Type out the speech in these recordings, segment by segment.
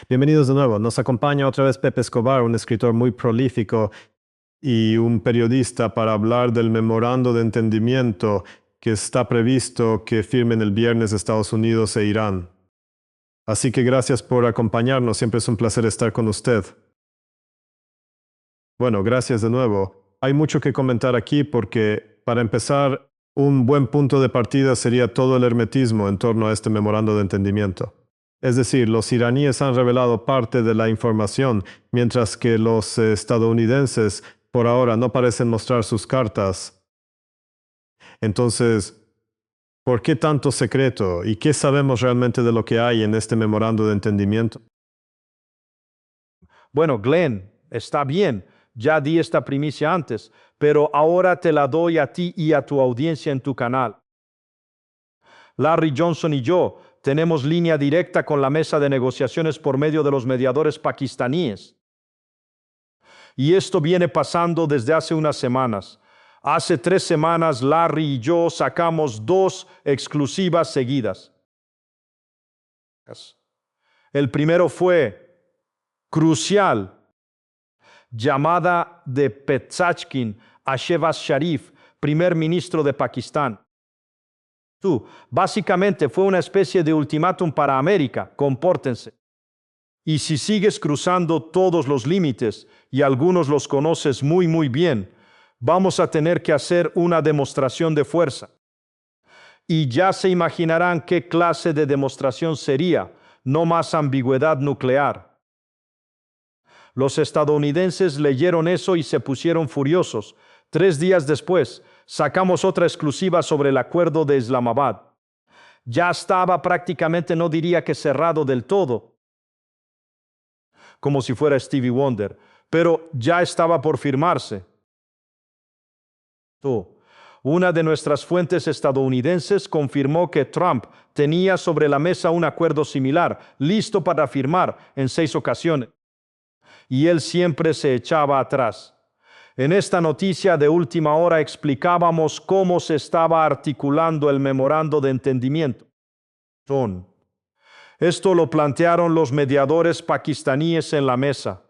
Bienvenidos de nuevo. Nos acompaña otra vez Pepe Escobar, un escritor muy prolífico y un periodista para hablar del memorando de entendimiento que está previsto que firmen el viernes Estados Unidos e Irán. Así que gracias por acompañarnos. Siempre es un placer estar con usted. Bueno, gracias de nuevo. Hay mucho que comentar aquí porque, para empezar, un buen punto de partida sería todo el hermetismo en torno a este memorando de entendimiento. Es decir, los iraníes han revelado parte de la información, mientras que los estadounidenses por ahora no parecen mostrar sus cartas. Entonces, ¿por qué tanto secreto? ¿Y qué sabemos realmente de lo que hay en este memorando de entendimiento? Bueno, Glenn, está bien, ya di esta primicia antes, pero ahora te la doy a ti y a tu audiencia en tu canal. Larry Johnson y yo tenemos línea directa con la mesa de negociaciones por medio de los mediadores pakistaníes. Y esto viene pasando desde hace unas semanas. Hace 3 semanas Larry y yo sacamos 2 exclusivas seguidas. El primero fue crucial, llamada de Pezeshkian a Shehbaz Sharif, primer ministro de Pakistán. Básicamente fue una especie de ultimátum para América: compórtense. Y si sigues cruzando todos los límites, y algunos los conoces muy bien, vamos a tener que hacer una demostración de fuerza. Y ya se imaginarán qué clase de demostración sería: no más ambigüedad nuclear. Los estadounidenses leyeron eso y se pusieron furiosos. 3 días después, sacamos otra exclusiva sobre el acuerdo de Islamabad. Ya estaba prácticamente, no diría que cerrado del todo, como si fuera Stevie Wonder, pero ya estaba por firmarse. Una de nuestras fuentes estadounidenses confirmó que Trump tenía sobre la mesa un acuerdo similar, listo para firmar en 6 ocasiones. Y él siempre se echaba atrás. En esta noticia de última hora explicábamos cómo se estaba articulando el memorando de entendimiento. Esto lo plantearon los mediadores pakistaníes en la mesa.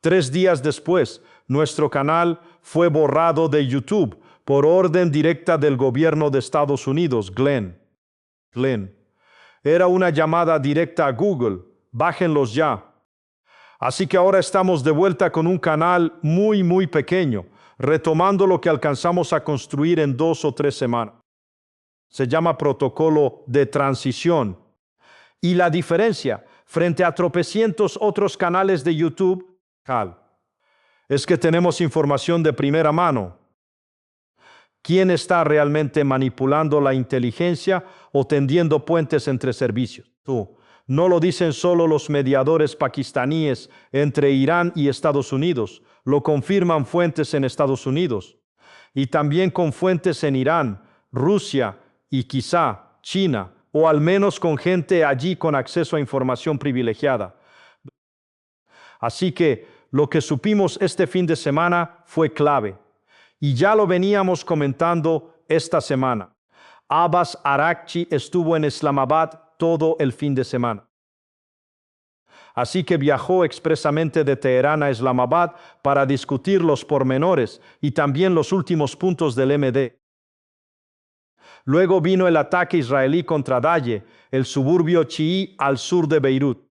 3 días después, nuestro canal fue borrado de YouTube por orden directa del gobierno de Estados Unidos. Glenn, era una llamada directa a Google. Bájenlos ya. Así que ahora estamos de vuelta con un canal muy pequeño, retomando lo que alcanzamos a construir en 2 o 3 semanas. Se llama protocolo de transición. Y la diferencia frente a tropecientos otros canales de YouTube es que tenemos información de primera mano. ¿Quién está realmente manipulando la inteligencia o tendiendo puentes entre servicios? No lo dicen solo los mediadores pakistaníes entre Irán y Estados Unidos, lo confirman fuentes en Estados Unidos, y también con fuentes en Irán, Rusia y quizá China, o al menos con gente allí con acceso a información privilegiada. Así que lo que supimos este fin de semana fue clave, y ya lo veníamos comentando esta semana. Abbas Araghchi estuvo en Islamabad todo el fin de semana. Así que viajó expresamente de Teherán a Islamabad para discutir los pormenores y también los últimos puntos del MD. Luego vino el ataque israelí contra Daye, el suburbio chií al sur de Beirut.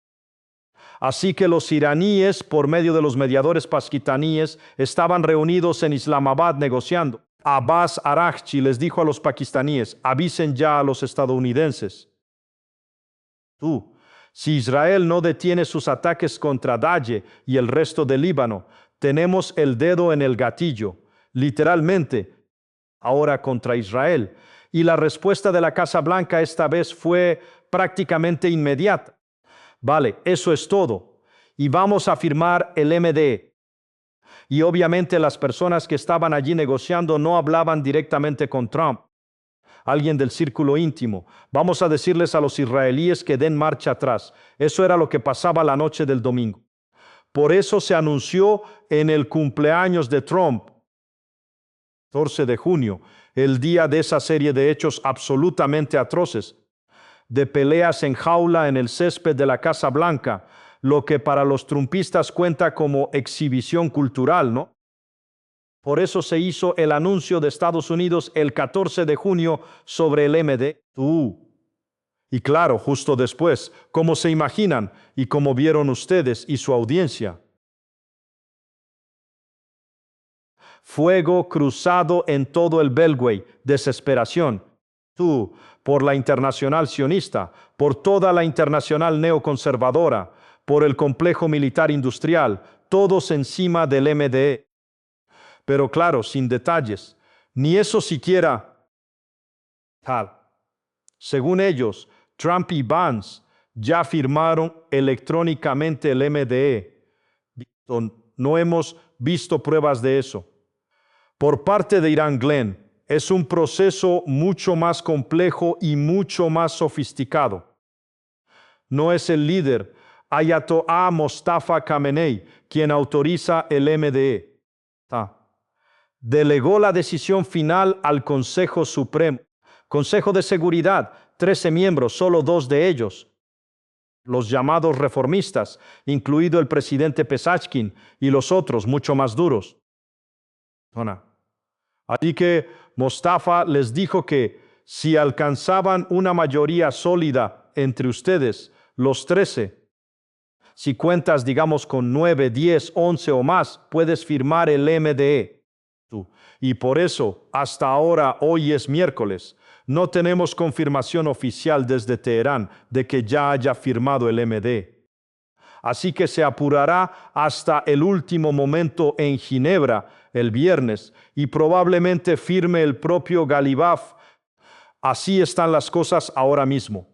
Así que los iraníes, por medio de los mediadores pakistaníes, estaban reunidos en Islamabad negociando. Abbas Araghchi les dijo a los pakistaníes: avisen ya a los estadounidenses. Si Israel no detiene sus ataques contra Daye y el resto del Líbano, tenemos el dedo en el gatillo, literalmente, ahora contra Israel. Y la respuesta de la Casa Blanca esta vez fue prácticamente inmediata. Vale, eso es todo. Y vamos a firmar el MD. Y obviamente las personas que estaban allí negociando no hablaban directamente con Trump. Alguien del círculo íntimo. Vamos a decirles a los israelíes que den marcha atrás. Eso era lo que pasaba la noche del domingo. Por eso se anunció en el cumpleaños de Trump, 14 de junio, el día de esa serie de hechos absolutamente atroces. de peleas en jaula en el césped de la Casa Blanca, lo que para los trumpistas cuenta como exhibición cultural, ¿no? Por eso se hizo el anuncio de Estados Unidos el 14 de junio sobre el MD2. Y claro, justo después, como se imaginan y como vieron ustedes y su audiencia, fuego cruzado en todo el Beltway, desesperación. Tú, por la internacional sionista, por toda la internacional neoconservadora, por el complejo militar industrial, todos encima del MDE. Pero claro, sin detalles, ni eso siquiera tal. Según ellos, Trump y Vance ya firmaron electrónicamente el MDE. No hemos visto pruebas de eso. Por parte de Irán, Glenn, es un proceso mucho más complejo y mucho más sofisticado. No es el líder Ayatollah Mostafa Khamenei quien autoriza el MDE. Delegó la decisión final al Consejo Supremo. Consejo de Seguridad, 13 miembros, solo 2 de ellos, los llamados reformistas, incluido el presidente Pezeshkian y los otros mucho más duros. Así que Mostafa les dijo que si alcanzaban una mayoría sólida entre ustedes, los 13, si cuentas, digamos, con 9, 10, 11 o más, puedes firmar el MDE. Y por eso, hasta ahora, hoy es miércoles, no tenemos confirmación oficial desde Teherán de que ya haya firmado el MDE. Así que se apurará hasta el último momento en Ginebra el viernes y probablemente firme el propio Ghalibaf. Así están las cosas ahora mismo.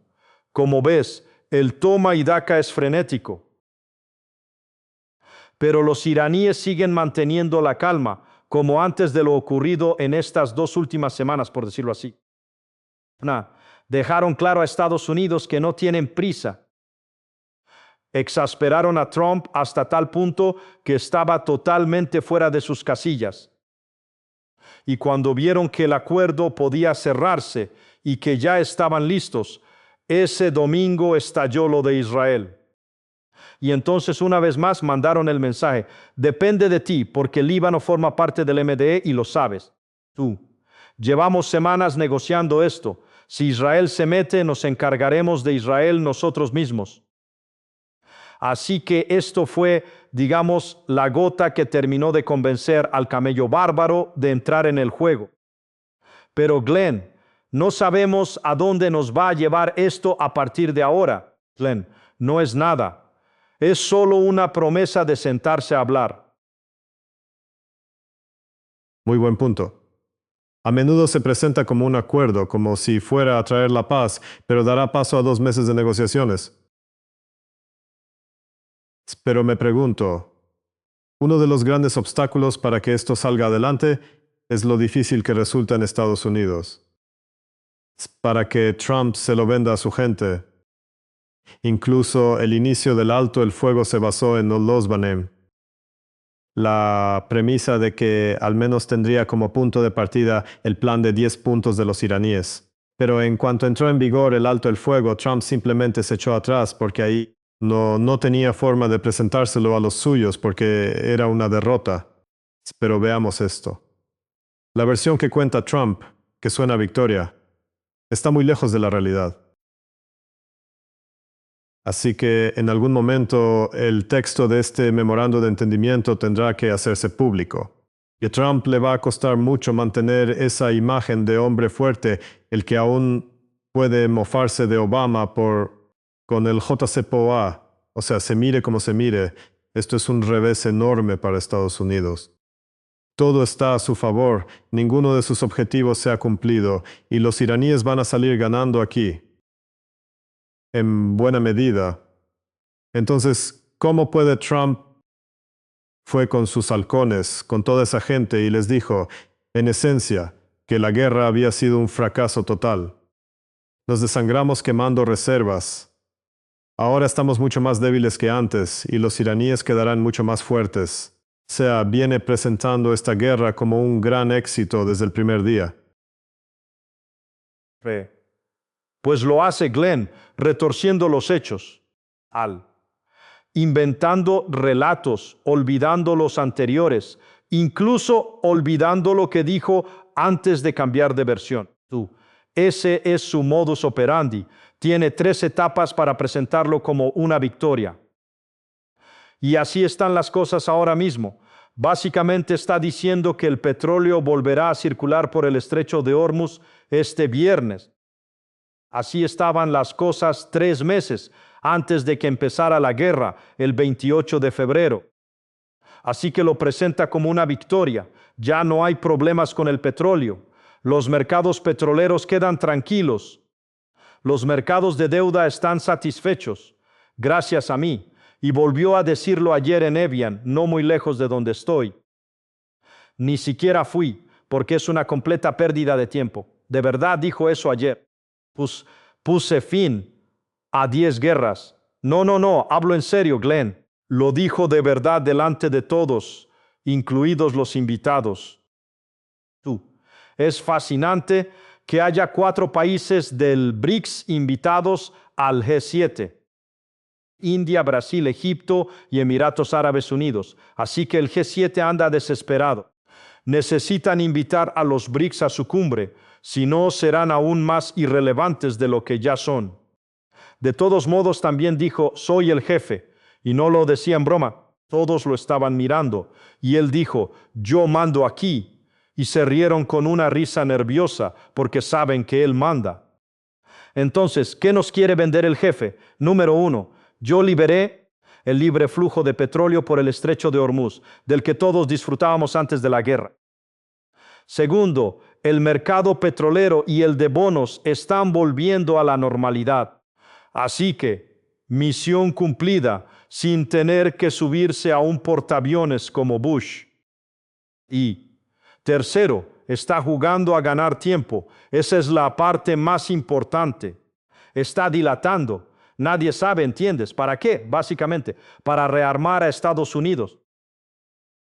Como ves, el toma y daca es frenético. Pero los iraníes siguen manteniendo la calma, como antes de lo ocurrido en estas 2 últimas semanas, por decirlo así. Dejaron claro a Estados Unidos que no tienen prisa. Exasperaron a Trump hasta tal punto que estaba totalmente fuera de sus casillas. Y cuando vieron que el acuerdo podía cerrarse y que ya estaban listos, ese domingo estalló lo de Israel. Y entonces una vez más mandaron el mensaje: depende de ti, porque el Líbano forma parte del MDE y lo sabes. Tú. Llevamos semanas negociando esto. Si Israel se mete, nos encargaremos de Israel nosotros mismos. Así que esto fue, digamos, la gota que terminó de convencer al camello bárbaro de entrar en el juego. Pero Glenn, no sabemos a dónde nos va a llevar esto a partir de ahora. Glenn, no es nada. Es solo una promesa de sentarse a hablar. Muy buen punto. A menudo se presenta como un acuerdo, como si fuera a traer la paz, pero dará paso a 2 meses de negociaciones. Pero me pregunto, uno de los grandes obstáculos para que esto salga adelante es lo difícil que resulta en Estados Unidos. Para que Trump se lo venda a su gente. Incluso el inicio del alto el fuego se basó en los Banem. La premisa de que al menos tendría como punto de partida el plan de 10 puntos de los iraníes. Pero en cuanto entró en vigor el alto el fuego, Trump simplemente se echó atrás porque ahí no tenía forma de presentárselo a los suyos porque era una derrota. Pero veamos esto. La versión que cuenta Trump, que suena a victoria, está muy lejos de la realidad. Así que en algún momento el texto de este memorando de entendimiento tendrá que hacerse público. Y a Trump le va a costar mucho mantener esa imagen de hombre fuerte, el que aún puede mofarse de Obama con el JCPOA. O sea, se mire como se mire, esto es un revés enorme para Estados Unidos. Todo está a su favor, ninguno de sus objetivos se ha cumplido, y los iraníes van a salir ganando aquí. En buena medida. Entonces, ¿cómo puede Trump? Fue con sus halcones, con toda esa gente, y les dijo, en esencia, que la guerra había sido un fracaso total. Nos desangramos quemando reservas. Ahora estamos mucho más débiles que antes, y los iraníes quedarán mucho más fuertes. O sea, viene presentando esta guerra como un gran éxito desde el primer día. Pues lo hace Glenn, retorciendo los hechos. Inventando relatos, olvidando los anteriores, incluso olvidando lo que dijo antes de cambiar de versión. Ese es su modus operandi. Tiene 3 etapas para presentarlo como una victoria. Y así están las cosas ahora mismo. Básicamente está diciendo que el petróleo volverá a circular por el estrecho de Hormuz este viernes. Así estaban las cosas 3 meses antes de que empezara la guerra, el 28 de febrero. Así que lo presenta como una victoria. Ya no hay problemas con el petróleo. Los mercados petroleros quedan tranquilos. Los mercados de deuda están satisfechos, gracias a mí. Y volvió a decirlo ayer en Evian, no muy lejos de donde estoy. Ni siquiera fui, porque es una completa pérdida de tiempo. De verdad dijo eso ayer. Puse fin a 10 guerras. No, hablo en serio, Glenn. Lo dijo de verdad delante de todos, incluidos los invitados. Es fascinante que haya 4 países del BRICS invitados al G7. India, Brasil, Egipto y Emiratos Árabes Unidos. Así que el G7 anda desesperado. Necesitan invitar a los BRICS a su cumbre, si no serán aún más irrelevantes de lo que ya son. De todos modos, también dijo, soy el jefe, y no lo decía en broma. Todos lo estaban mirando, y él dijo, yo mando aquí, y se rieron con una risa nerviosa, porque saben que él manda. Entonces, ¿qué nos quiere vender el jefe? Número 1, yo liberé el libre flujo de petróleo por el estrecho de Hormuz, del que todos disfrutábamos antes de la guerra. Segundo, el mercado petrolero y el de bonos están volviendo a la normalidad. Así que, misión cumplida, sin tener que subirse a un portaaviones como Bush. Y tercero, está jugando a ganar tiempo. Esa es la parte más importante. Está dilatando. Nadie sabe, ¿entiendes? ¿Para qué? Básicamente, para rearmar a Estados Unidos.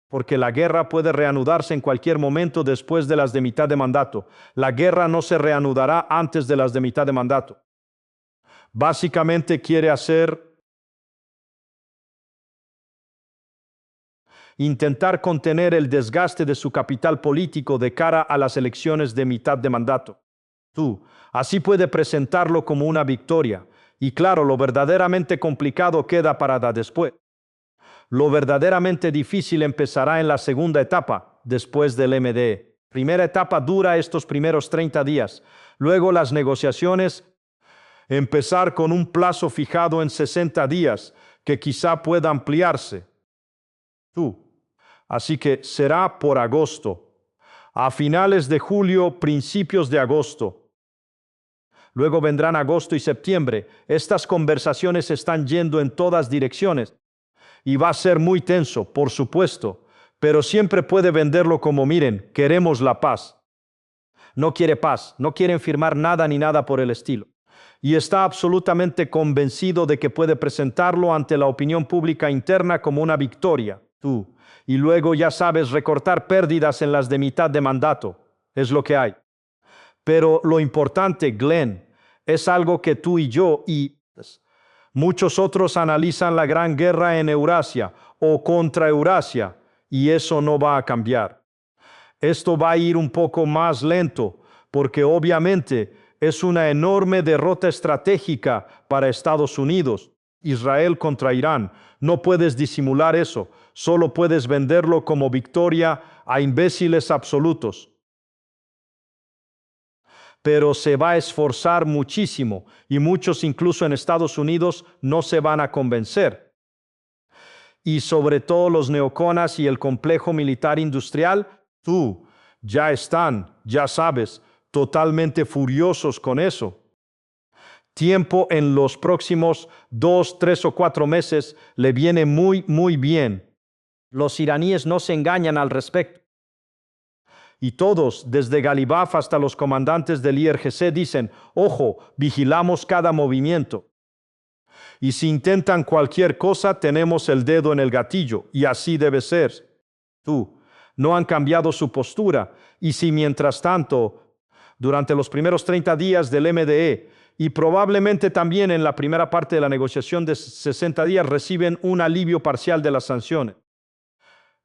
Porque la guerra puede reanudarse en cualquier momento después de las de mitad de mandato. La guerra no se reanudará antes de las de mitad de mandato. Básicamente quiere intentar contener el desgaste de su capital político de cara a las elecciones de mitad de mandato. Así puede presentarlo como una victoria. Y claro, lo verdaderamente complicado queda para después. Lo verdaderamente difícil empezará en la segunda etapa, después del MDE. Primera etapa dura estos primeros 30 días. Luego las negociaciones, empezar con un plazo fijado en 60 días, que quizá pueda ampliarse. Así que será por agosto. A finales de julio, principios de agosto. Luego vendrán agosto y septiembre. Estas conversaciones están yendo en todas direcciones. Y va a ser muy tenso, por supuesto, pero siempre puede venderlo como, miren, queremos la paz. No quiere paz, no quieren firmar nada ni nada por el estilo. Y está absolutamente convencido de que puede presentarlo ante la opinión pública interna como una victoria. Y luego, ya sabes, recortar pérdidas en las de mitad de mandato. Es lo que hay. Pero lo importante, Glenn, es algo que tú y yo y muchos otros analizan la gran guerra en Eurasia o contra Eurasia, y eso no va a cambiar. Esto va a ir un poco más lento, porque obviamente es una enorme derrota estratégica para Estados Unidos. Israel contra Irán. No puedes disimular eso, solo puedes venderlo como victoria a imbéciles absolutos. Pero se va a esforzar muchísimo y muchos incluso en Estados Unidos no se van a convencer. Y sobre todo los neoconas y el complejo militar industrial, ya están, ya sabes, totalmente furiosos con eso. Tiempo en los próximos 2, 3 o 4 meses le viene muy, muy bien. Los iraníes no se engañan al respecto. Y todos, desde Galibaf hasta los comandantes del IRGC, dicen, ojo, vigilamos cada movimiento. Y si intentan cualquier cosa, tenemos el dedo en el gatillo, y así debe ser. No han cambiado su postura, y si mientras tanto, durante los primeros 30 días del MDE, y probablemente también en la primera parte de la negociación de 60 días reciben un alivio parcial de las sanciones.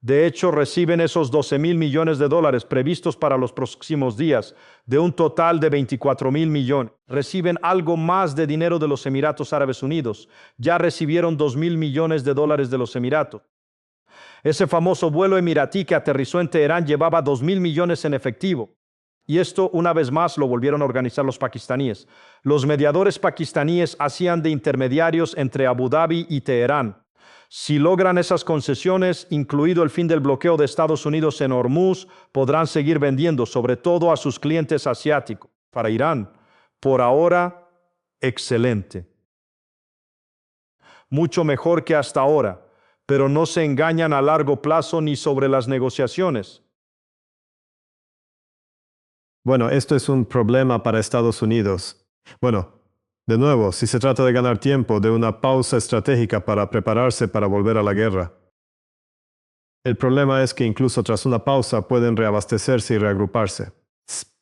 De hecho, reciben esos 12,000 millones de dólares previstos para los próximos días, de un total de 24,000 millones. Reciben algo más de dinero de los Emiratos Árabes Unidos. Ya recibieron 2,000 millones de dólares de los Emiratos. Ese famoso vuelo emiratí que aterrizó en Teherán llevaba 2,000 millones en efectivo. Y esto, una vez más, lo volvieron a organizar los pakistaníes. Los mediadores pakistaníes hacían de intermediarios entre Abu Dhabi y Teherán. Si logran esas concesiones, incluido el fin del bloqueo de Estados Unidos en Hormuz, podrán seguir vendiendo, sobre todo a sus clientes asiáticos. Para Irán, por ahora, excelente. Mucho mejor que hasta ahora, pero no se engañan a largo plazo ni sobre las negociaciones. Bueno, esto es un problema para Estados Unidos. Bueno, de nuevo, si se trata de ganar tiempo, de una pausa estratégica para prepararse para volver a la guerra. El problema es que incluso tras una pausa pueden reabastecerse y reagruparse.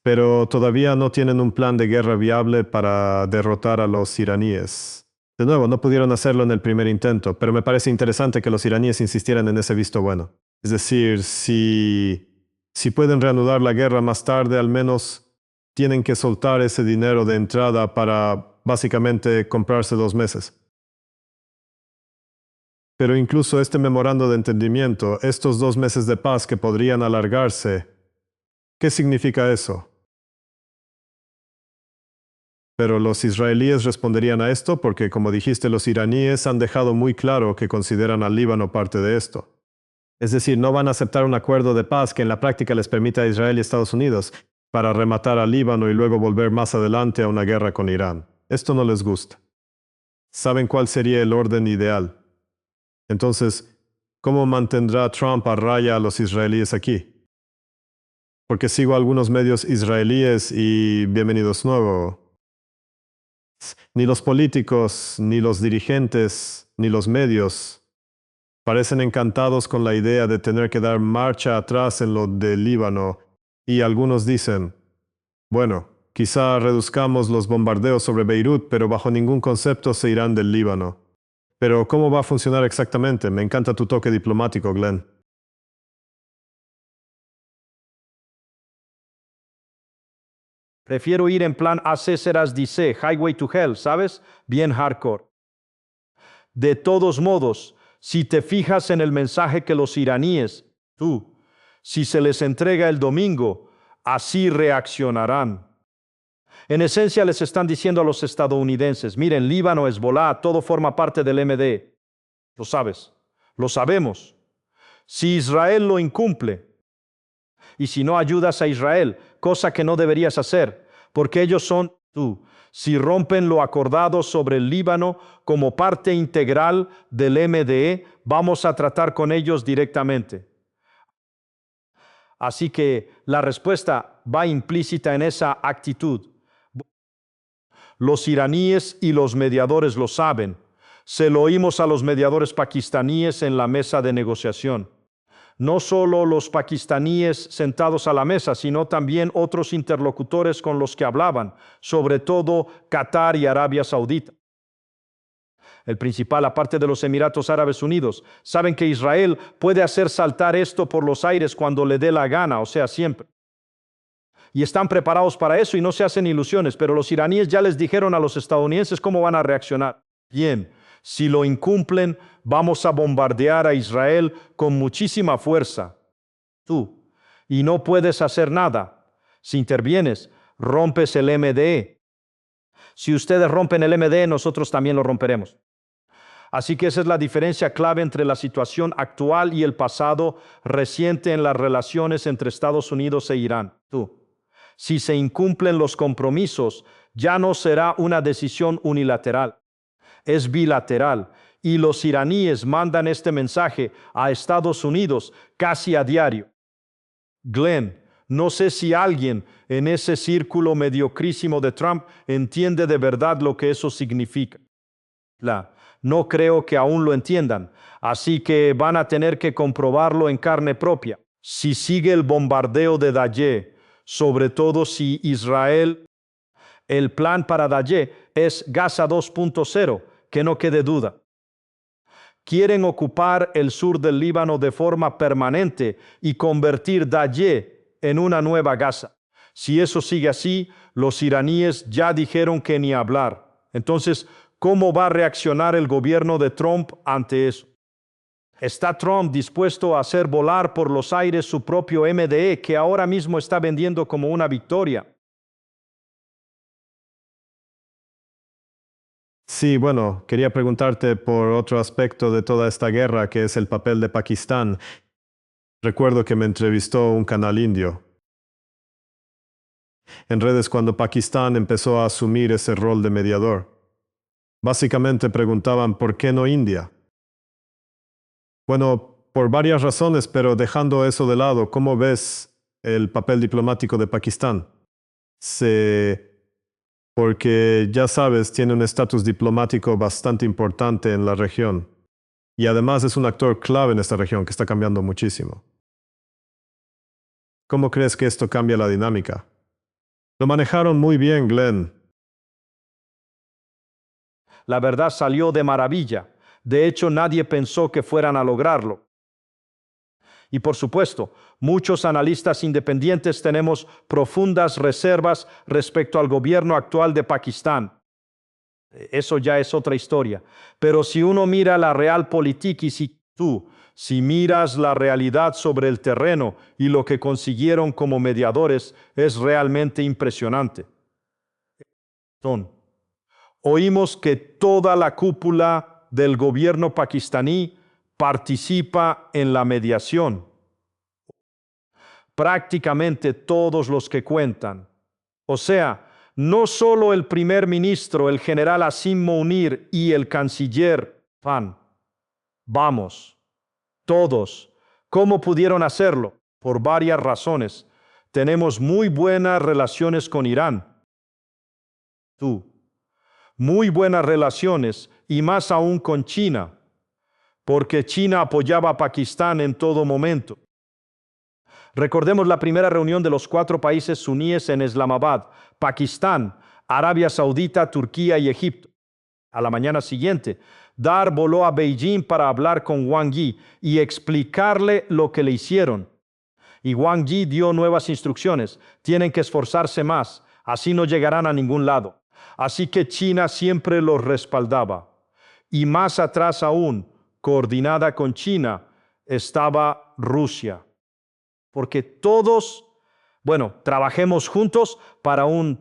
Pero todavía no tienen un plan de guerra viable para derrotar a los iraníes. De nuevo, no pudieron hacerlo en el primer intento, pero me parece interesante que los iraníes insistieran en ese visto bueno. Es decir, si pueden reanudar la guerra más tarde, al menos tienen que soltar ese dinero de entrada para básicamente comprarse 2 meses. Pero incluso este memorando de entendimiento, estos 2 meses de paz que podrían alargarse, ¿qué significa eso? Pero los israelíes responderían a esto porque, como dijiste, los iraníes han dejado muy claro que consideran al Líbano parte de esto. Es decir, no van a aceptar un acuerdo de paz que en la práctica les permita a Israel y Estados Unidos para rematar al Líbano y luego volver más adelante a una guerra con Irán. Esto no les gusta. ¿Saben cuál sería el orden ideal? Entonces, ¿cómo mantendrá Trump a raya a los israelíes aquí? Porque sigo algunos medios israelíes y bienvenidos nuevo. Ni los políticos, ni los dirigentes, ni los medios parecen encantados con la idea de tener que dar marcha atrás en lo del Líbano, y algunos dicen, bueno, quizá reduzcamos los bombardeos sobre Beirut, pero bajo ningún concepto se irán del Líbano. Pero ¿cómo va a funcionar exactamente? Me encanta tu toque diplomático, Glenn. Prefiero ir en plan AC Seras dice, Highway to Hell, ¿sabes? Bien hardcore. De todos modos, si te fijas en el mensaje que los iraníes, si se les entrega el domingo, así reaccionarán. En esencia les están diciendo a los estadounidenses, miren, Líbano, Hezbolá, todo forma parte del MD. Lo sabes, lo sabemos. Si Israel lo incumple, y si no ayudas a Israel, cosa que no deberías hacer, porque ellos son si rompen lo acordado sobre el Líbano como parte integral del MDE, vamos a tratar con ellos directamente. Así que la respuesta va implícita en esa actitud. Los iraníes y los mediadores lo saben. Se lo oímos a los mediadores pakistaníes en la mesa de negociación. No solo los pakistaníes sentados a la mesa, sino también otros interlocutores con los que hablaban, sobre todo Qatar y Arabia Saudita. El principal, aparte de los Emiratos Árabes Unidos, saben que Israel puede hacer saltar esto por los aires cuando le dé la gana, o sea, siempre. Y están preparados para eso y no se hacen ilusiones, pero los iraníes ya les dijeron a los estadounidenses cómo van a reaccionar. Bien, si lo incumplen, vamos a bombardear a Israel con muchísima fuerza. Y no puedes hacer nada. Si intervienes, rompes el MDE. Si ustedes rompen el MDE, nosotros también lo romperemos. Así que esa es la diferencia clave entre la situación actual y el pasado reciente en las relaciones entre Estados Unidos e Irán. Si se incumplen los compromisos, ya no será una decisión unilateral. Es bilateral, y los iraníes mandan este mensaje a Estados Unidos casi a diario. Glenn, no sé si alguien en ese círculo mediocrísimo de Trump entiende de verdad lo que eso significa. No creo que aún lo entiendan, así que van a tener que comprobarlo en carne propia. Si sigue el bombardeo de Daesh, sobre todo si Israel El plan para Daesh es Gaza 2.0, que no quede duda. Quieren ocupar el sur del Líbano de forma permanente y convertir Daesh en una nueva Gaza. Si eso sigue así, los iraníes ya dijeron que ni hablar. Entonces, ¿cómo va a reaccionar el gobierno de Trump ante eso? ¿Está Trump dispuesto a hacer volar por los aires su propio MDE que ahora mismo está vendiendo como una victoria? Sí, bueno, quería preguntarte por otro aspecto de toda esta guerra, que es el papel de Pakistán. Recuerdo que me entrevistó un canal indio en redes cuando Pakistán empezó a asumir ese rol de mediador. Básicamente preguntaban, ¿por qué no India? Bueno, por varias razones, pero dejando eso de lado, ¿cómo ves el papel diplomático de Pakistán? Porque ya sabes, tiene un estatus diplomático bastante importante en la región. Y además es un actor clave en esta región que está cambiando muchísimo. ¿Cómo crees que esto cambia la dinámica? Lo manejaron muy bien, Glenn. La verdad salió de maravilla. De hecho, nadie pensó que fueran a lograrlo. Y por supuesto, muchos analistas independientes tenemos profundas reservas respecto al gobierno actual de Pakistán. Eso ya es otra historia. Pero si uno mira la realpolitik y si miras la realidad sobre el terreno y lo que consiguieron como mediadores, es realmente impresionante. Oímos que toda la cúpula del gobierno pakistaní participa en la mediación. Prácticamente todos los que cuentan. O sea, no solo el primer ministro, el general Asim Munir y el canciller Fan. Vamos, todos. ¿Cómo pudieron hacerlo? Por varias razones. Tenemos muy buenas relaciones con Irán. Muy buenas relaciones, y más aún con China, porque China apoyaba a Pakistán en todo momento. Recordemos la primera reunión de los 4 países suníes en Islamabad: Pakistán, Arabia Saudita, Turquía y Egipto. A la mañana siguiente, Dar voló a Beijing para hablar con Wang Yi y explicarle lo que le hicieron. Y Wang Yi dio nuevas instrucciones: tienen que esforzarse más, así no llegarán a ningún lado. Así que China siempre los respaldaba. Y más atrás aún, coordinada con China, estaba Rusia. Porque todos, trabajemos juntos para un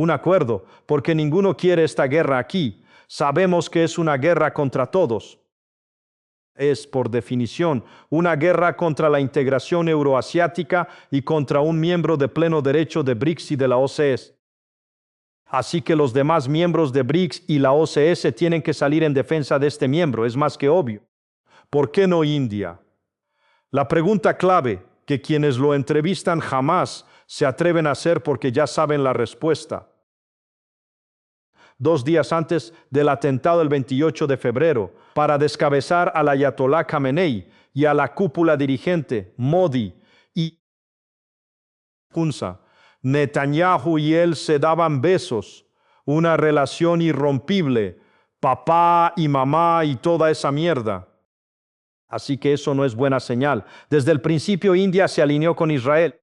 acuerdo, porque ninguno quiere esta guerra aquí. Sabemos que es una guerra contra todos. Es, por definición, una guerra contra la integración euroasiática y contra un miembro de pleno derecho de BRICS y de la OCS. Así que los demás miembros de BRICS y la OCS tienen que salir en defensa de este miembro, es más que obvio. ¿Por qué no India? La pregunta clave que quienes lo entrevistan jamás se atreven a hacer porque ya saben la respuesta. 2 días antes del atentado del 28 de febrero, para descabezar al ayatolá Khamenei y a la cúpula dirigente, Modi y Hunza, Netanyahu y él se daban besos, una relación irrompible, papá y mamá y toda esa mierda. Así que eso no es buena señal. Desde el principio India se alineó con Israel.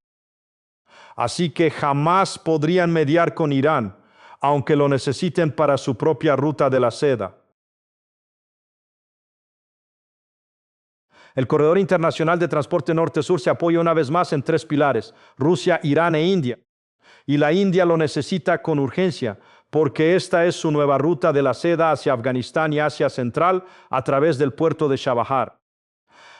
Así que jamás podrían mediar con Irán, aunque lo necesiten para su propia ruta de la seda. El corredor internacional de transporte norte-sur se apoya una vez más en 3 pilares: Rusia, Irán e India. Y la India lo necesita con urgencia, porque esta es su nueva ruta de la seda hacia Afganistán y Asia Central a través del puerto de Chabahar.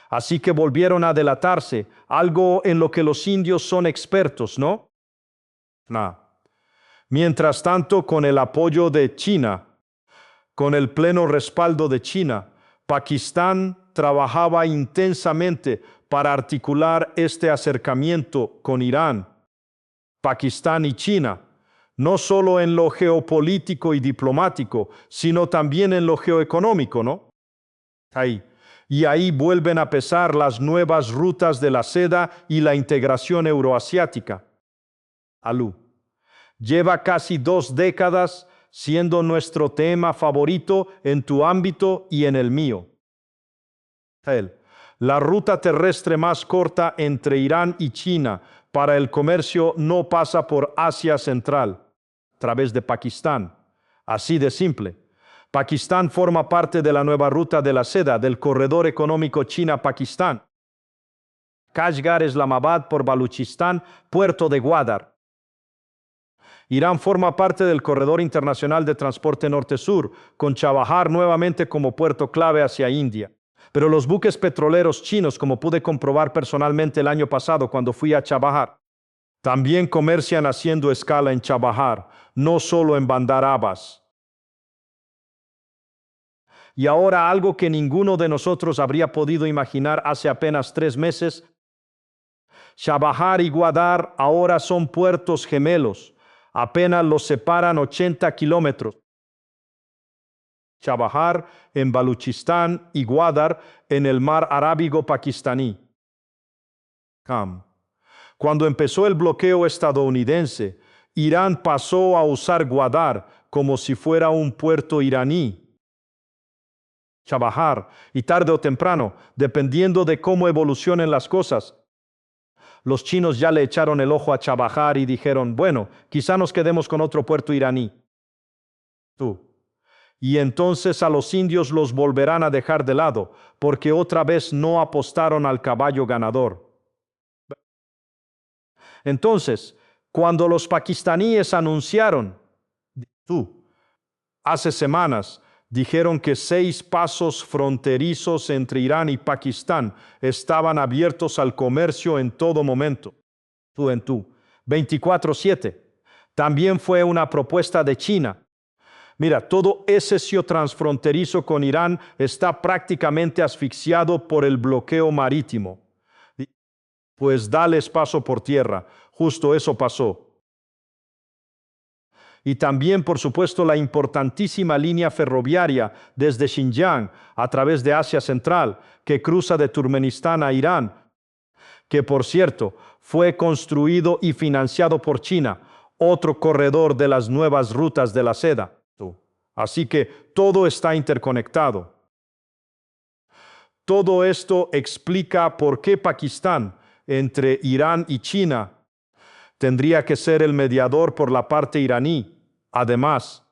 Así que volvieron a delatarse, algo en lo que los indios son expertos, ¿no? Mientras tanto, con el apoyo de China, con el pleno respaldo de China, Pakistán trabajaba intensamente para articular este acercamiento con Irán, Pakistán y China, no solo en lo geopolítico y diplomático, sino también en lo geoeconómico, ¿no? Y ahí vuelven a pesar las nuevas rutas de la seda y la integración euroasiática. Lleva casi 2 décadas siendo nuestro tema favorito en tu ámbito y en el mío. La ruta terrestre más corta entre Irán y China para el comercio no pasa por Asia Central, a través de Pakistán. Así de simple. Pakistán forma parte de la nueva ruta de la seda del corredor económico China-Pakistán. Kashgar, Islamabad por Baluchistán, puerto de Gwadar. Irán forma parte del corredor internacional de transporte norte-sur, con Chabahar nuevamente como puerto clave hacia India. Pero los buques petroleros chinos, como pude comprobar personalmente el año pasado cuando fui a Chabahar, también comercian haciendo escala en Chabahar, no solo en Bandar Abbas. Y ahora algo que ninguno de nosotros habría podido imaginar hace apenas 3 meses, Chabahar y Gwadar ahora son puertos gemelos, apenas los separan 80 kilómetros. Chabahar en Baluchistán y Gwadar en el mar Arábigo pakistaní. Cuando empezó el bloqueo estadounidense, Irán pasó a usar Gwadar como si fuera un puerto iraní. Chabahar, y tarde o temprano, dependiendo de cómo evolucionen las cosas, los chinos ya le echaron el ojo a Chabahar y dijeron, bueno, quizá nos quedemos con otro puerto iraní. Y entonces a los indios los volverán a dejar de lado, porque otra vez no apostaron al caballo ganador. Entonces, cuando los pakistaníes anunciaron, hace semanas, dijeron que 6 pasos fronterizos entre Irán y Pakistán estaban abiertos al comercio en todo momento. 24/7. También fue una propuesta de China. Mira, todo ese sitio transfronterizo con Irán está prácticamente asfixiado por el bloqueo marítimo. Pues dales paso por tierra. Justo eso pasó. Y también, por supuesto, la importantísima línea ferroviaria desde Xinjiang a través de Asia Central, que cruza de Turkmenistán a Irán, que por cierto fue construido y financiado por China, otro corredor de las nuevas rutas de la seda. Así que todo está interconectado. Todo esto explica por qué Pakistán, entre Irán y China, tendría que ser el mediador por la parte iraní. Además,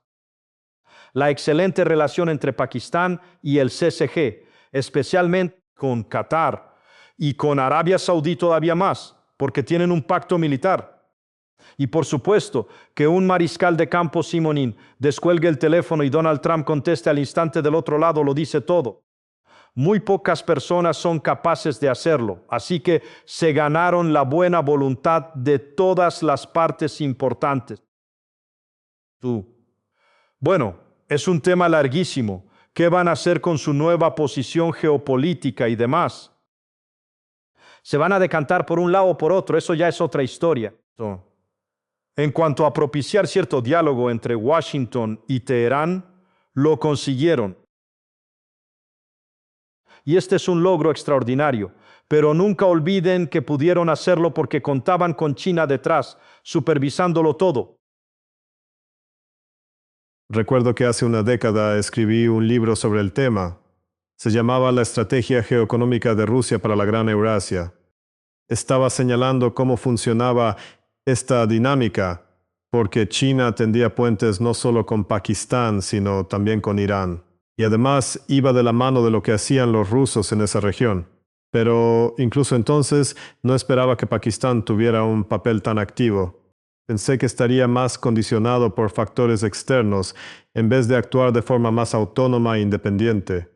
la excelente relación entre Pakistán y el CCG, especialmente con Qatar y con Arabia Saudí todavía más, porque tienen un pacto militar. Y por supuesto que un mariscal de campo Simonín descuelgue el teléfono y Donald Trump conteste al instante del otro lado, lo dice todo. Muy pocas personas son capaces de hacerlo, así que se ganaron la buena voluntad de todas las partes importantes. Bueno, es un tema larguísimo. ¿Qué van a hacer con su nueva posición geopolítica y demás? Se van a decantar por un lado o por otro, eso ya es otra historia. En cuanto a propiciar cierto diálogo entre Washington y Teherán, lo consiguieron. Y este es un logro extraordinario, pero nunca olviden que pudieron hacerlo porque contaban con China detrás, supervisándolo todo. Recuerdo que hace una década escribí un libro sobre el tema. Se llamaba La estrategia geoeconómica de Rusia para la Gran Eurasia. Estaba señalando cómo funcionaba esta dinámica, porque China tendía puentes no solo con Pakistán, sino también con Irán. Y además iba de la mano de lo que hacían los rusos en esa región. Pero incluso entonces no esperaba que Pakistán tuviera un papel tan activo. Pensé que estaría más condicionado por factores externos en vez de actuar de forma más autónoma e independiente.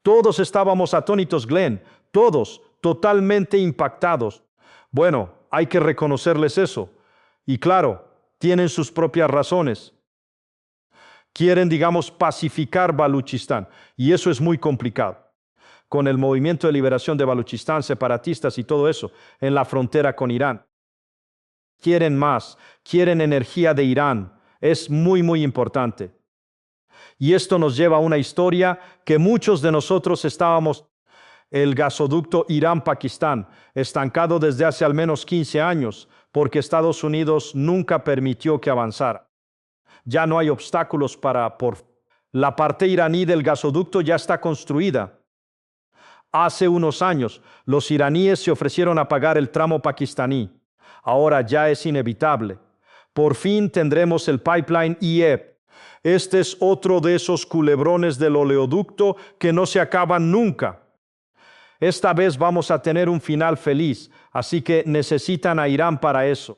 Todos estábamos atónitos, Glenn, todos totalmente impactados. Bueno, hay que reconocerles eso. Y claro, tienen sus propias razones. Quieren, digamos, pacificar Baluchistán, y eso es muy complicado. Con el movimiento de liberación de Baluchistán, separatistas y todo eso, en la frontera con Irán. Quieren más, quieren energía de Irán. Es muy, muy importante. Y esto nos lleva a una historia que muchos de nosotros estábamos el gasoducto Irán-Pakistán, estancado desde hace al menos 15 años, porque Estados Unidos nunca permitió que avanzara. Ya no hay obstáculos la parte iraní del gasoducto ya está construida. Hace unos años, los iraníes se ofrecieron a pagar el tramo pakistaní. Ahora ya es inevitable. Por fin tendremos el pipeline IEP. Este es otro de esos culebrones del oleoducto que no se acaban nunca. Esta vez vamos a tener un final feliz, así que necesitan a Irán para eso.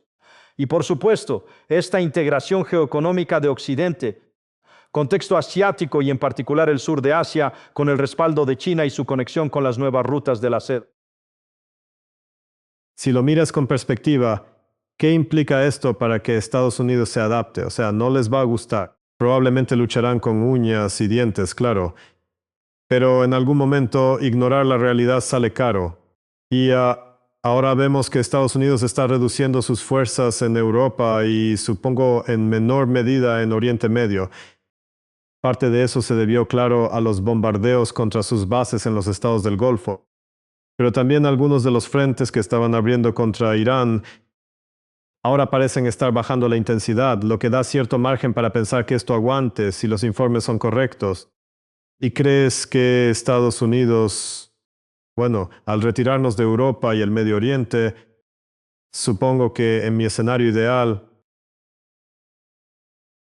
Y por supuesto, esta integración geoeconómica de Occidente, contexto asiático y en particular el sur de Asia, con el respaldo de China y su conexión con las nuevas rutas de la seda. Si lo miras con perspectiva, ¿qué implica esto para que Estados Unidos se adapte? O sea, no les va a gustar. Probablemente lucharán con uñas y dientes, claro. Pero en algún momento ignorar la realidad sale caro. Y ahora vemos que Estados Unidos está reduciendo sus fuerzas en Europa y supongo en menor medida en Oriente Medio. Parte de eso se debió, claro, a los bombardeos contra sus bases en los estados del Golfo. Pero también algunos de los frentes que estaban abriendo contra Irán ahora parecen estar bajando la intensidad, lo que da cierto margen para pensar que esto aguante si los informes son correctos. ¿Y crees que Estados Unidos, bueno, al retirarnos de Europa y el Medio Oriente, supongo que en mi escenario ideal,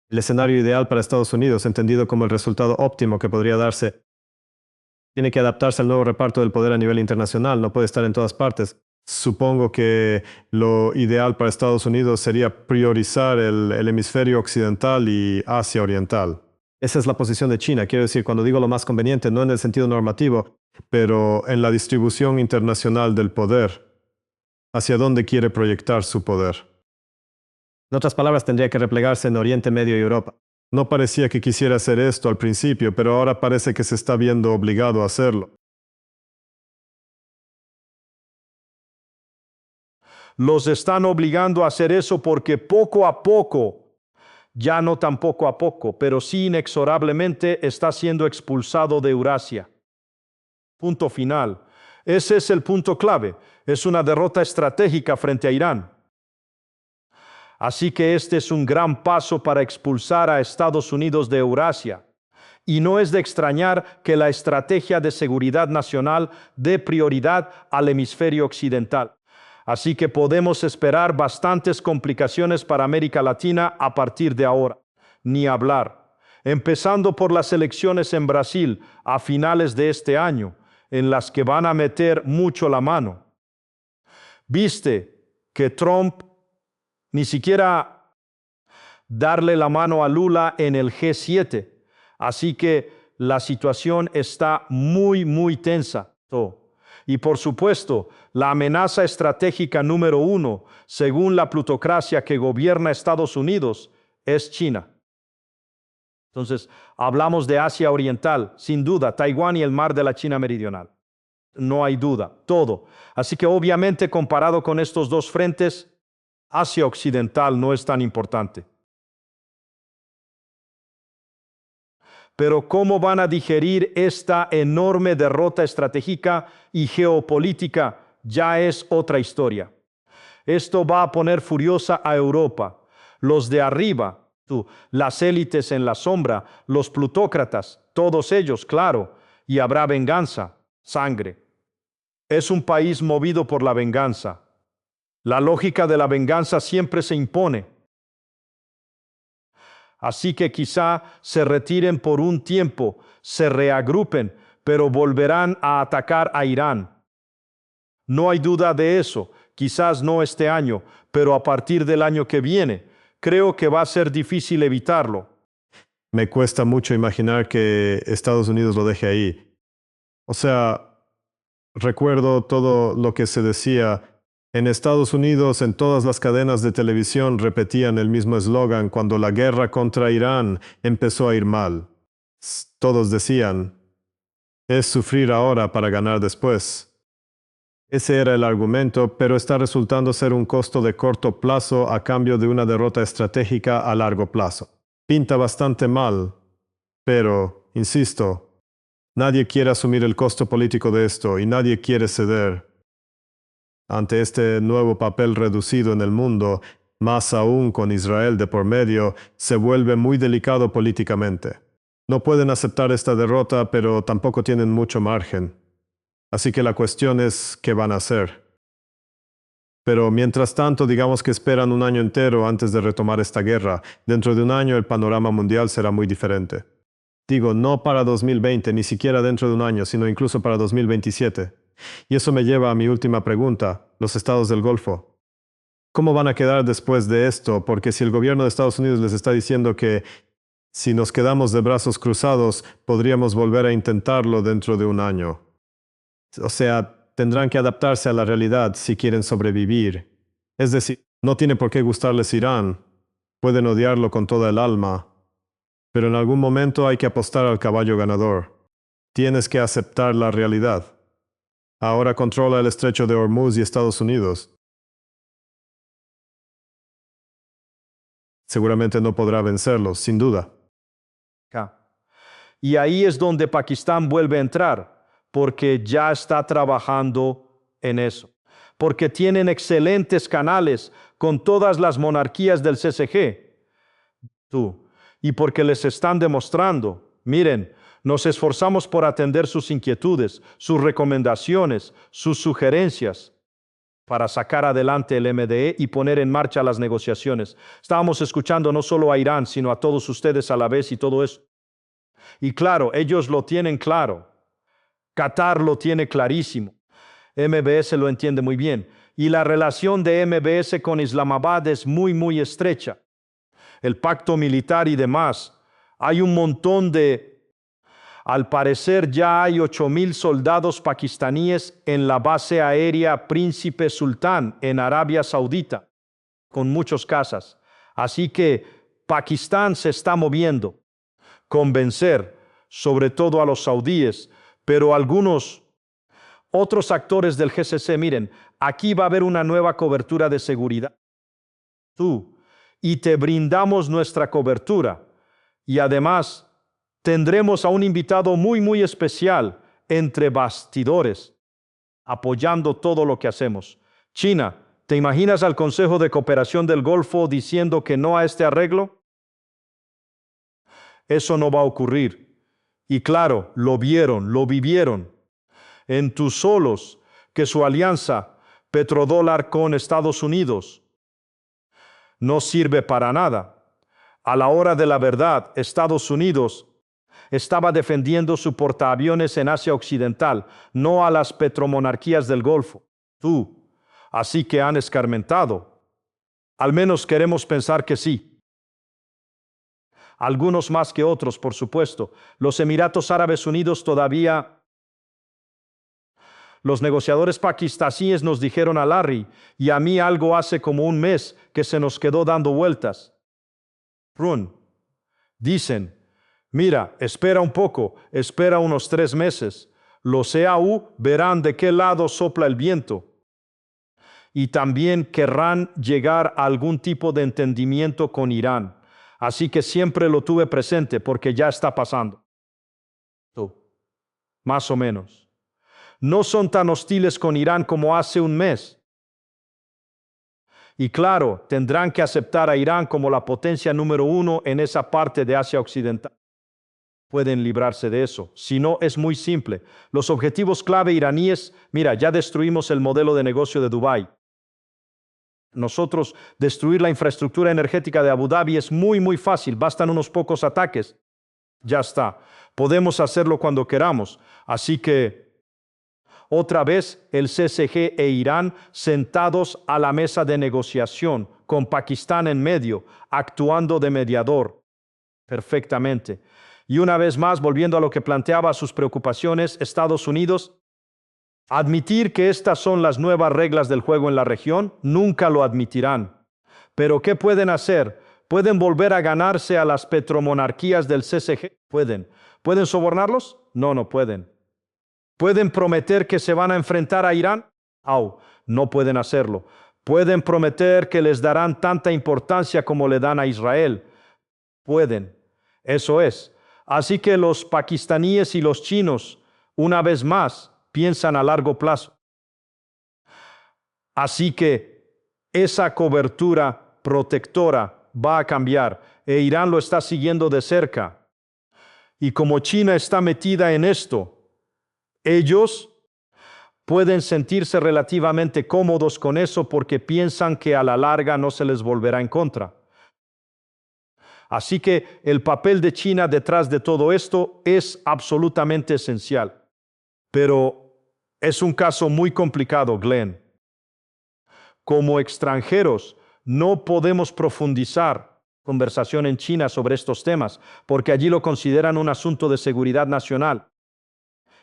el escenario ideal para Estados Unidos, entendido como el resultado óptimo que podría darse, tiene que adaptarse al nuevo reparto del poder a nivel internacional, no puede estar en todas partes. Supongo que lo ideal para Estados Unidos sería priorizar el hemisferio occidental y Asia Oriental. Esa es la posición de China. Quiero decir, cuando digo lo más conveniente, no en el sentido normativo, pero en la distribución internacional del poder. ¿Hacia dónde quiere proyectar su poder? En otras palabras, tendría que replegarse en Oriente Medio y Europa. No parecía que quisiera hacer esto al principio, pero ahora parece que se está viendo obligado a hacerlo. Los están obligando a hacer eso porque poco a poco, ya no tan poco a poco, pero sí inexorablemente está siendo expulsado de Eurasia. Punto final. Ese es el punto clave. Es una derrota estratégica frente a Irán. Así que este es un gran paso para expulsar a Estados Unidos de Eurasia. Y no es de extrañar que la estrategia de seguridad nacional dé prioridad al hemisferio occidental. Así que podemos esperar bastantes complicaciones para América Latina a partir de ahora. Ni hablar. Empezando por las elecciones en Brasil a finales de este año, en las que van a meter mucho la mano. Viste que Trump ni siquiera darle la mano a Lula en el G7. Así que la situación está muy tensa. Y por supuesto, la amenaza estratégica número 1, según la plutocracia que gobierna Estados Unidos, es China. Entonces, hablamos de Asia Oriental, sin duda, Taiwán y el mar de la China Meridional. No hay duda, todo. Así que obviamente comparado con estos dos frentes, Asia Occidental no es tan importante. Pero ¿cómo van a digerir esta enorme derrota estratégica y geopolítica? Ya es otra historia. Esto va a poner furiosa a Europa. Los de arriba, las élites en la sombra, los plutócratas, todos ellos, claro, y habrá venganza, sangre. Es un país movido por la venganza. La lógica de la venganza siempre se impone. Así que quizá se retiren por un tiempo, se reagrupen, pero volverán a atacar a Irán. No hay duda de eso, quizás no este año, pero a partir del año que viene, creo que va a ser difícil evitarlo. Me cuesta mucho imaginar que Estados Unidos lo deje ahí. O sea, recuerdo todo lo que se decía. En Estados Unidos, en todas las cadenas de televisión repetían el mismo eslogan cuando la guerra contra Irán empezó a ir mal. Todos decían, es sufrir ahora para ganar después. Ese era el argumento, pero está resultando ser un costo de corto plazo a cambio de una derrota estratégica a largo plazo. Pinta bastante mal, pero, insisto, Nadie quiere asumir el costo político de esto y nadie quiere ceder ante este nuevo papel reducido en el mundo, más aún con Israel de por medio, se vuelve muy delicado políticamente. No pueden aceptar esta derrota, pero tampoco tienen mucho margen. Así que la cuestión es qué van a hacer. Pero mientras tanto, digamos que esperan un año entero antes de retomar esta guerra. Dentro de un año el panorama mundial será muy diferente. Digo, no para 2020, ni siquiera dentro de un año, sino incluso para 2027. Y eso me lleva a mi última pregunta, los estados del Golfo. ¿Cómo van a quedar después de esto? Porque si el gobierno de Estados Unidos les está diciendo que si nos quedamos de brazos cruzados, podríamos volver a intentarlo dentro de un año. O sea, tendrán que adaptarse a la realidad si quieren sobrevivir. Es decir, no tiene por qué gustarles Irán. Pueden odiarlo con toda el alma. Pero en algún momento hay que apostar al caballo ganador. Tienes que aceptar la realidad. Ahora controla el estrecho de Hormuz y Estados Unidos. Seguramente no podrá vencerlos, sin duda. Y ahí es donde Pakistán vuelve a entrar, porque ya está trabajando en eso. Porque tienen excelentes canales con todas las monarquías del CCG. Y porque les están demostrando, miren, nos esforzamos por atender sus inquietudes, sus recomendaciones, sus sugerencias para sacar adelante el MDE y poner en marcha las negociaciones. Estábamos escuchando no solo a Irán, sino a todos ustedes a la vez y todo eso. Y claro, ellos lo tienen claro. Qatar lo tiene clarísimo. MBS lo entiende muy bien. Y la relación de MBS con Islamabad es muy, muy estrecha. El pacto militar y demás. Hay un montón Al parecer ya hay 8,000 soldados pakistaníes en la base aérea Príncipe Sultán en Arabia Saudita, con muchos cazas. Así que Pakistán se está moviendo. Convencer, sobre todo a los saudíes, pero algunos otros actores del GCC, miren, aquí va a haber una nueva cobertura de seguridad. Y te brindamos nuestra cobertura. Y además, tendremos a un invitado muy, muy especial entre bastidores, apoyando todo lo que hacemos. China, ¿te imaginas al Consejo de Cooperación del Golfo diciendo que no a este arreglo? Eso no va a ocurrir. Y claro, lo vieron, lo vivieron. En tus solos, que su alianza petrodólar con Estados Unidos no sirve para nada. A la hora de la verdad, Estados Unidos estaba defendiendo su portaaviones en Asia Occidental, no a las petromonarquías del Golfo. Así que han escarmentado. Al menos queremos pensar que sí. Algunos más que otros, por supuesto. Los Emiratos Árabes Unidos todavía. Los negociadores pakistaníes nos dijeron a Larry y a mí algo hace como un mes que se nos quedó dando vueltas. Dicen, mira, espera un poco, espera unos 3 meses. Los EAU verán de qué lado sopla el viento. Y también querrán llegar a algún tipo de entendimiento con Irán. Así que siempre lo tuve presente porque ya está pasando. Más o menos. No son tan hostiles con Irán como hace un mes. Y claro, tendrán que aceptar a Irán como la potencia número 1 en esa parte de Asia Occidental. Pueden librarse de eso. Si no, es muy simple. Los objetivos clave iraníes, mira, ya destruimos el modelo de negocio de Dubái. Nosotros destruir la infraestructura energética de Abu Dhabi es muy, muy fácil. Bastan unos pocos ataques. Ya está. Podemos hacerlo cuando queramos. Así que, otra vez, el CCG e Irán sentados a la mesa de negociación, con Pakistán en medio, actuando de mediador. Perfectamente. Y una vez más, volviendo a lo que planteaba sus preocupaciones, Estados Unidos, admitir que estas son las nuevas reglas del juego en la región, nunca lo admitirán. Pero ¿qué pueden hacer? ¿Pueden volver a ganarse a las petromonarquías del CCG? Pueden. ¿Pueden sobornarlos? No, no pueden. ¿Pueden prometer que se van a enfrentar a Irán? No pueden hacerlo. ¿Pueden prometer que les darán tanta importancia como le dan a Israel? Pueden. Eso es. Así que los pakistaníes y los chinos, una vez más, piensan a largo plazo. Así que esa cobertura protectora va a cambiar e Irán lo está siguiendo de cerca. Y como China está metida en esto, ellos pueden sentirse relativamente cómodos con eso porque piensan que a la larga no se les volverá en contra. Así que el papel de China detrás de todo esto es absolutamente esencial. Pero es un caso muy complicado, Glenn. Como extranjeros, no podemos profundizar conversación en China sobre estos temas, porque allí lo consideran un asunto de seguridad nacional.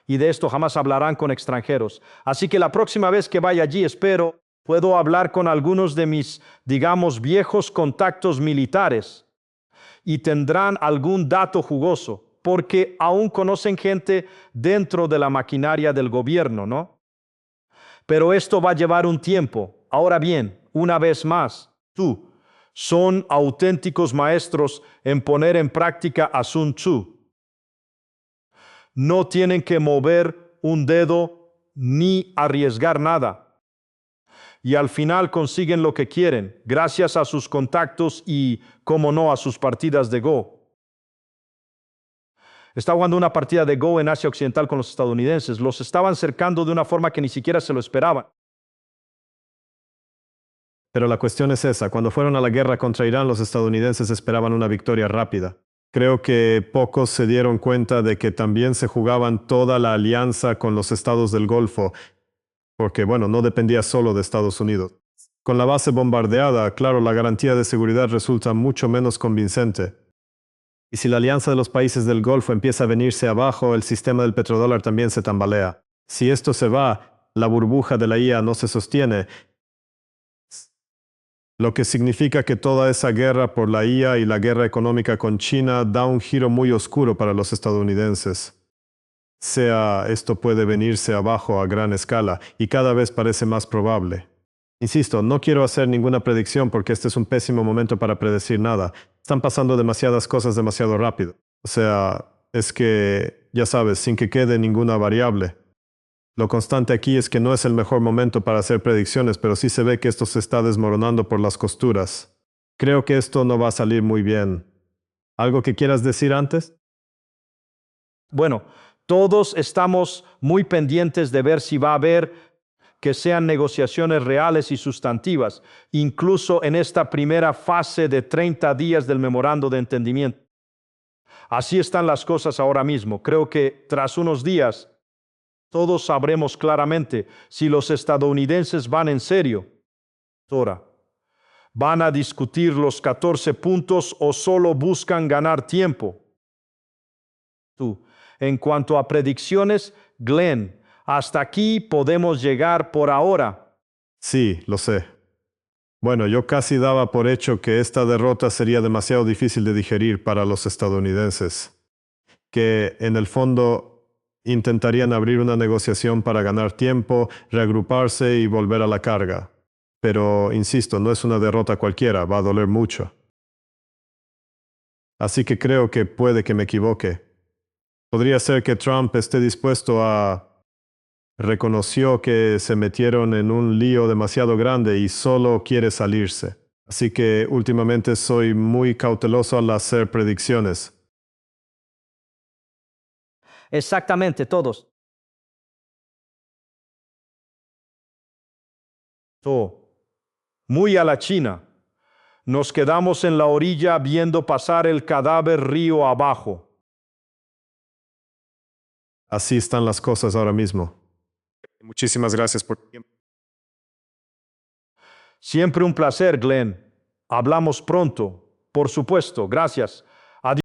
Y de esto jamás hablarán con extranjeros. Así que la próxima vez que vaya allí, espero, puedo hablar con algunos de mis, digamos, viejos contactos militares y tendrán algún dato jugoso, porque aún conocen gente dentro de la maquinaria del gobierno, ¿no? Pero esto va a llevar un tiempo. Ahora bien, una vez más, son auténticos maestros en poner en práctica a Sun Tzu. No tienen que mover un dedo ni arriesgar nada. Y al final consiguen lo que quieren, gracias a sus contactos y, como no, a sus partidas de Go. Está jugando una partida de Go en Asia Occidental con los estadounidenses. Los estaban cercando de una forma que ni siquiera se lo esperaban. Pero la cuestión es esa. Cuando fueron a la guerra contra Irán, los estadounidenses esperaban una victoria rápida. Creo que pocos se dieron cuenta de que también se jugaban toda la alianza con los estados del Golfo, porque, bueno, no dependía solo de Estados Unidos. Con la base bombardeada, claro, la garantía de seguridad resulta mucho menos convincente. Y si la alianza de los países del Golfo empieza a venirse abajo, el sistema del petrodólar también se tambalea. Si esto se va, la burbuja de la IA no se sostiene, lo que significa que toda esa guerra por la IA y la guerra económica con China da un giro muy oscuro para los estadounidenses. Esto puede venirse abajo a gran escala y cada vez parece más probable. Insisto, no quiero hacer ninguna predicción porque este es un pésimo momento para predecir nada. Están pasando demasiadas cosas demasiado rápido. Es que, ya sabes, sin que quede ninguna variable. Lo constante aquí es que no es el mejor momento para hacer predicciones, pero sí se ve que esto se está desmoronando por las costuras. Creo que esto no va a salir muy bien. ¿Algo que quieras decir antes? Bueno, todos estamos muy pendientes de ver si va a haber que sean negociaciones reales y sustantivas, incluso en esta primera fase de 30 días del memorando de entendimiento. Así están las cosas ahora mismo. Creo que tras unos días todos sabremos claramente si los estadounidenses van en serio. Ahora, ¿van a discutir los 14 puntos o solo buscan ganar tiempo? En cuanto a predicciones, Glenn, hasta aquí podemos llegar por ahora. Sí, lo sé. Bueno, yo casi daba por hecho que esta derrota sería demasiado difícil de digerir para los estadounidenses, que en el fondo intentarían abrir una negociación para ganar tiempo, reagruparse y volver a la carga. Pero, insisto, no es una derrota cualquiera, va a doler mucho. Así que creo que puede que me equivoque. Podría ser que Trump esté dispuesto a... Reconoció que se metieron en un lío demasiado grande y solo quiere salirse. Así que últimamente soy muy cauteloso al hacer predicciones. Exactamente, todos. Muy a la China. Nos quedamos en la orilla viendo pasar el cadáver río abajo. Así están las cosas ahora mismo. Muchísimas gracias por tu tiempo. Siempre un placer, Glenn. Hablamos pronto. Por supuesto, gracias.